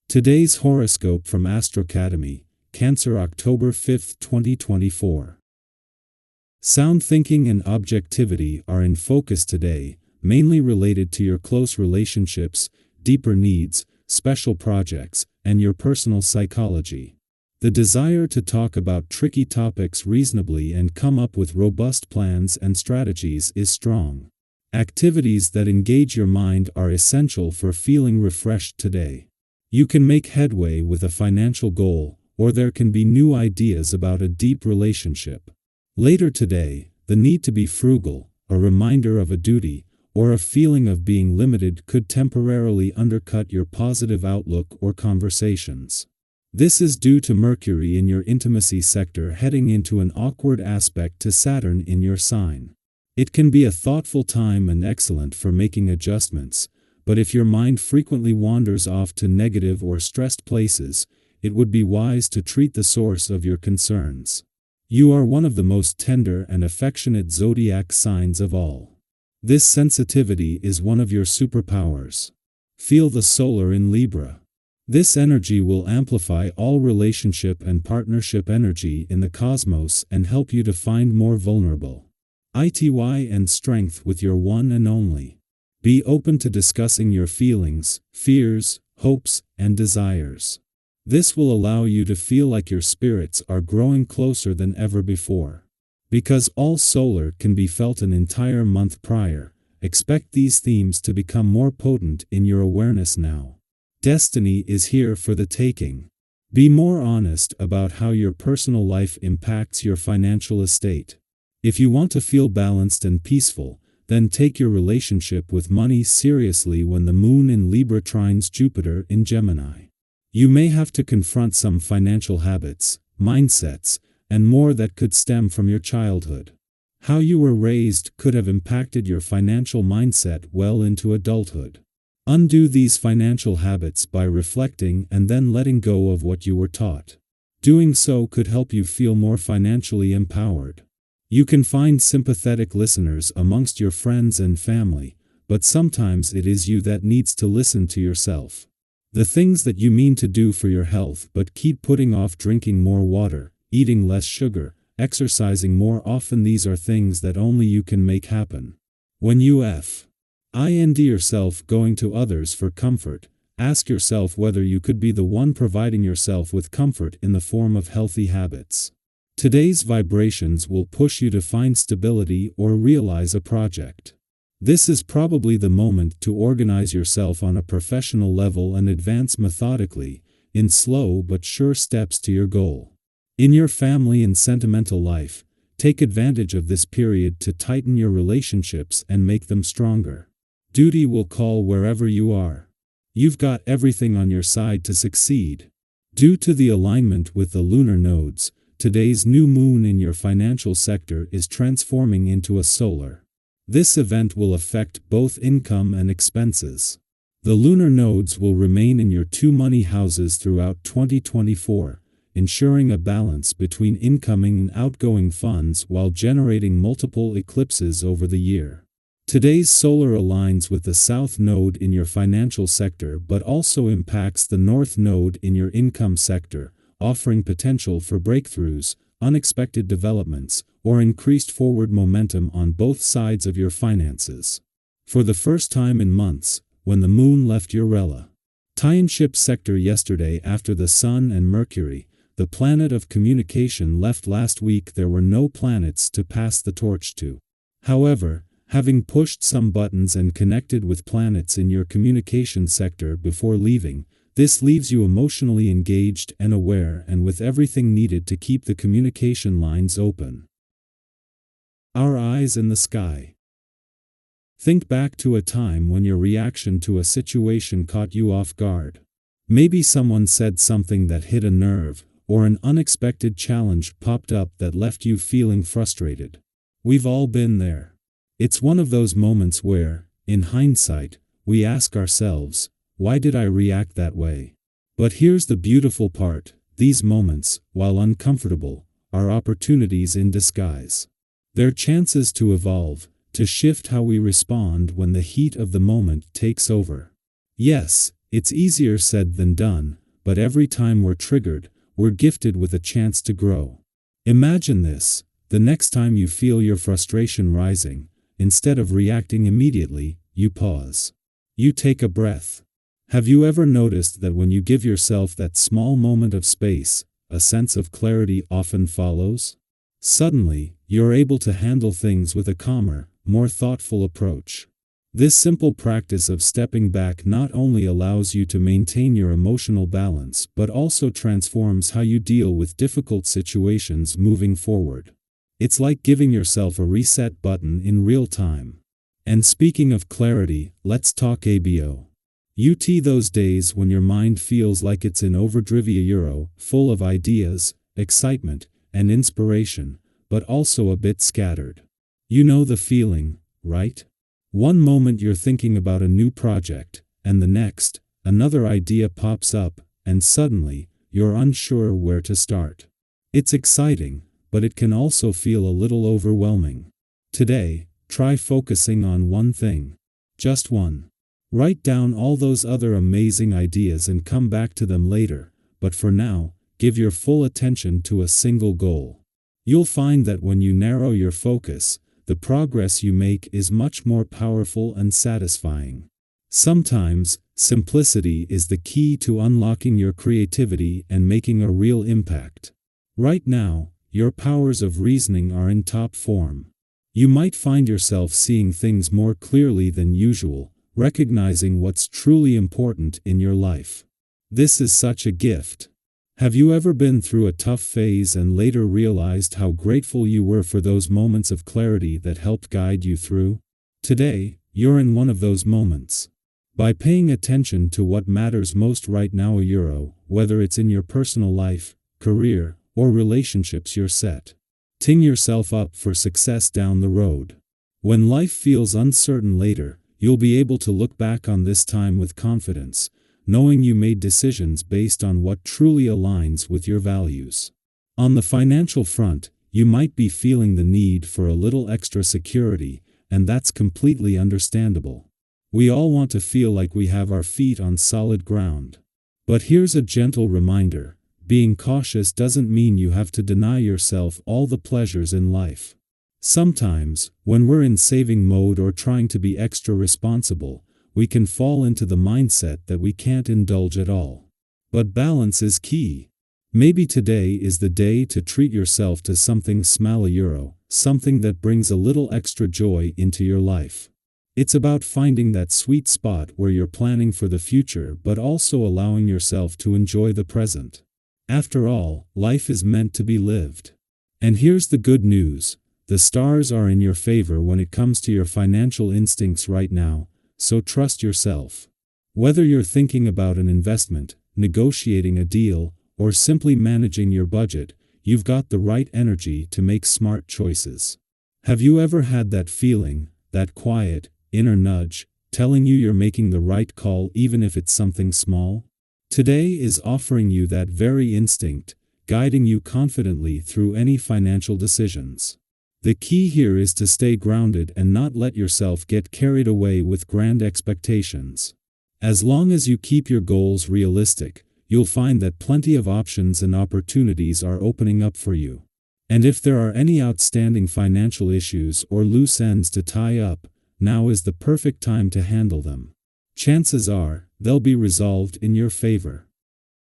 Today's horoscope from AstroCademy, Cancer, October 5, 2024. Sound thinking and objectivity are in focus today, mainly related to your close relationships, deeper needs, special projects, and your personal psychology. The desire to talk about tricky topics reasonably and come up with robust plans and strategies is strong. Activities that engage your mind are essential for feeling refreshed today. You can make headway with a financial goal, or there can be new ideas about a deep relationship. Later today, the need to be frugal, a reminder of a duty, or a feeling of being limited could temporarily undercut your positive outlook or conversations. This is due to Mercury in your intimacy sector heading into an awkward aspect to Saturn in your sign. It can be a thoughtful time and excellent for making adjustments, but if your mind frequently wanders off to negative or stressed places, it would be wise to treat the source of your concerns. You are one of the most tender and affectionate zodiac signs of all. This sensitivity is one of your superpowers. Feel the solar in Libra. This energy will amplify all relationship and partnership energy in the cosmos and help you to find more vulnerable ity and strength with your one and only. Be open to discussing your feelings, fears, hopes, and desires. This will allow you to feel like your spirits are growing closer than ever before. Because all solar can be felt an entire month prior, expect these themes to become more potent in your awareness now. Destiny is here for the taking. Be more honest about how your personal life impacts your financial estate. If you want to feel balanced and peaceful, then take your relationship with money seriously when the moon in Libra trines Jupiter in Gemini. You may have to confront some financial habits, mindsets, and more that could stem from your childhood. How you were raised could have impacted your financial mindset well into adulthood. Undo these financial habits by reflecting and then letting go of what you were taught. Doing so could help you feel more financially empowered. You can find sympathetic listeners amongst your friends and family, but sometimes it is you that needs to listen to yourself. The things that you mean to do for your health but keep putting off: drinking more water, eating less sugar, exercising more often. These are things that only you can make happen. When you find yourself going to others for comfort, ask yourself whether you could be the one providing yourself with comfort in the form of healthy habits. Today's vibrations will push you to find stability or realize a project. This is probably the moment to organize yourself on a professional level and advance methodically, in slow but sure steps to your goal. In your family and sentimental life, take advantage of this period to tighten your relationships and make them stronger. Duty will call wherever you are. You've got everything on your side to succeed. Due to the alignment with the lunar nodes, today's new moon in your financial sector is transforming into a solar. This event will affect both income and expenses. The lunar nodes will remain in your two money houses throughout 2024, ensuring a balance between incoming and outgoing funds while generating multiple eclipses over the year. Today's solar aligns with the south node in your financial sector but also impacts the north node in your income sector, offering potential for breakthroughs, unexpected developments, or increased forward momentum on both sides of your finances. For the first time in months, when the moon left your relationship sector yesterday after the Sun and Mercury, the planet of communication, left last week, there were no planets to pass the torch to. However, having pushed some buttons and connected with planets in your communication sector before leaving, this leaves you emotionally engaged and aware and with everything needed to keep the communication lines open. Our eyes in the sky. Think back to a time when your reaction to a situation caught you off guard. Maybe someone said something that hit a nerve, or an unexpected challenge popped up that left you feeling frustrated. We've all been there. It's one of those moments where, in hindsight, we ask ourselves, why did I react that way? But here's the beautiful part: these moments, while uncomfortable, are opportunities in disguise. They're chances to evolve, to shift how we respond when the heat of the moment takes over. Yes, It's easier said than done, but every time we're triggered, we're gifted with a chance to grow. Imagine this: the next time you feel your frustration rising, instead of reacting immediately, you pause. You take a breath. Have you ever noticed that when you give yourself that small moment of space, a sense of clarity often follows? Suddenly, you're able to handle things with a calmer, more thoughtful approach. This simple practice of stepping back not only allows you to maintain your emotional balance but also transforms how you deal with difficult situations moving forward. It's like giving yourself a reset button in real time. And speaking of clarity, let's talk ABO. Those days when your mind feels like it's in overdrive, full of ideas, excitement, and inspiration, but also a bit scattered. You know the feeling, right? One moment you're thinking about a new project, and the next, another idea pops up, and suddenly, you're unsure where to start. It's exciting, but it can also feel a little overwhelming. Today, try focusing on one thing. Just one. Write down all those other amazing ideas and come back to them later, but for now, give your full attention to a single goal. You'll find that when you narrow your focus, the progress you make is much more powerful and satisfying. Sometimes, simplicity is the key to unlocking your creativity and making a real impact. Right now, your powers of reasoning are in top form. You might find yourself seeing things more clearly than usual, recognizing what's truly important in your life. This is such a gift. Have you ever been through a tough phase and later realized how grateful you were for those moments of clarity that helped guide you through? Today, you're in one of those moments. By paying attention to what matters most right now, whether it's in your personal life, career, or relationships, you're set. Ting yourself up for success down the road. When life feels uncertain later, you'll be able to look back on this time with confidence, knowing you made decisions based on what truly aligns with your values. On the financial front, you might be feeling the need for a little extra security, and that's completely understandable. We all want to feel like we have our feet on solid ground. But here's a gentle reminder: being cautious doesn't mean you have to deny yourself all the pleasures in life. Sometimes, when we're in saving mode or trying to be extra responsible, we can fall into the mindset that we can't indulge at all. But balance is key. Maybe today is the day to treat yourself to something small, something that brings a little extra joy into your life. It's about finding that sweet spot where you're planning for the future but also allowing yourself to enjoy the present. After all, life is meant to be lived. And here's the good news: the stars are in your favor when it comes to your financial instincts right now, so trust yourself. Whether you're thinking about an investment, negotiating a deal, or simply managing your budget, you've got the right energy to make smart choices. Have you ever had that feeling, that quiet, inner nudge, telling you you're making the right call even if it's something small? Today is offering you that very instinct, guiding you confidently through any financial decisions. The key here is to stay grounded and not let yourself get carried away with grand expectations. As long as you keep your goals realistic, you'll find that plenty of options and opportunities are opening up for you. And if there are any outstanding financial issues or loose ends to tie up, now is the perfect time to handle them. Chances are, they'll be resolved in your favor.